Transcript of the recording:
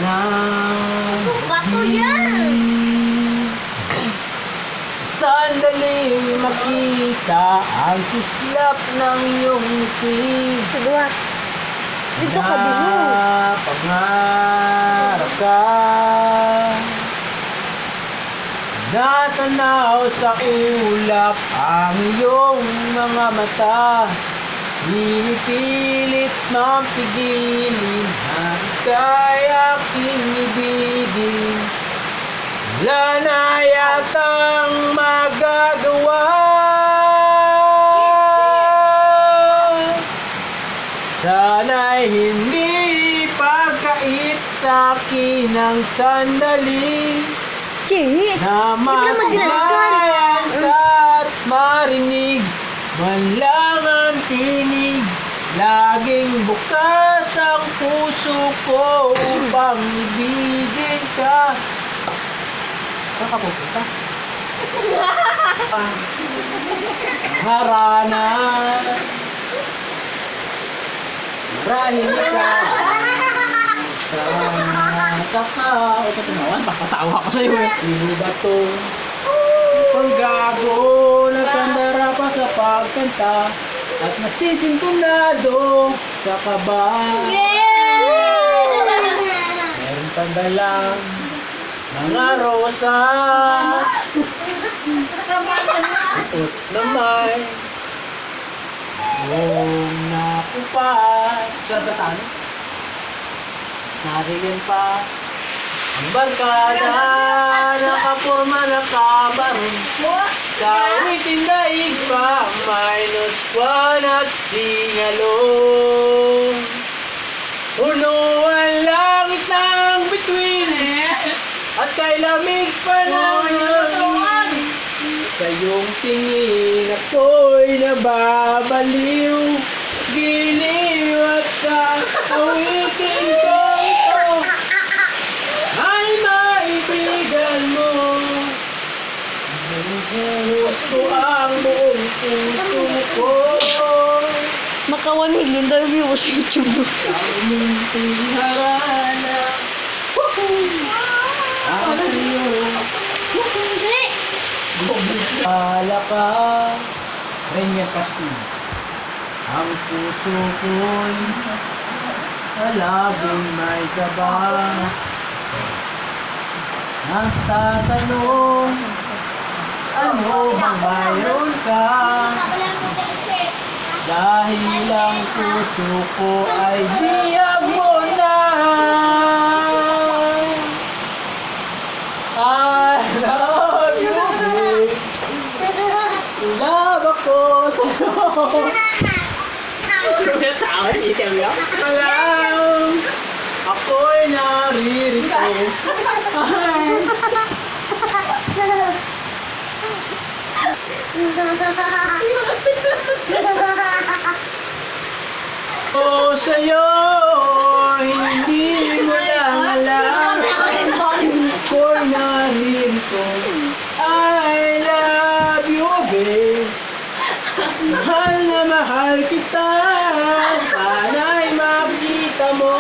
na Bato yan! sandaling makita ang kislap ng iyong ngiti. Saduwa. Dito ka din mo. Pangarap ka, natanaw sa ulap ang iyong mga mata. Pinipilit mapigilin na ika'y aking ibigin. Wala na yatang magagawa. Sana'y hindi pagkait sa'kin ng sandali Che, na naman dinaskan. masamayan ka at marinig man lang ang tinig. Laging bukas ang puso ko upang ibigin ka. Saan ka pupunta? Harana marahil ka sa o patunawan, papatawa ko sa'yo eh. Sino ba to? Panggago, nagkandara pa sa pagkanta at nasisintunado sa kaba. Meron pa ba lang mga rosas? Suot na may buong nakupat sa batang. Nariyan pa ang barkada, nakapurma na kabaron. Sa awitin daig pa, minus one at singalong. Puno ang langit ng bituin at kay lamig pa ng hangin. Sa iyong tingin ako'y nababaliw, giliw at sa awitin ko ito ay maibigan mo. Buhos ko ang buong puso ko Maka 1 million daw viewers sa YouTube. sa munting harana. Ang iyong Pala ka, Rainier Castillo. Ang puso ko'y palaging may kaba. Nagtatanong, ano bang mayroon ka? Dahil ang puso ko ay diyag mo na. I love you, babe. Love ako sa'yo. Tumatawa si Samuel. Alam, ako'y naririto. Ay. O sa'yo, hindi mo lang alam. Ako'y naririto. I love you, babe. Mahal na mahal kita. Sana'y makita mo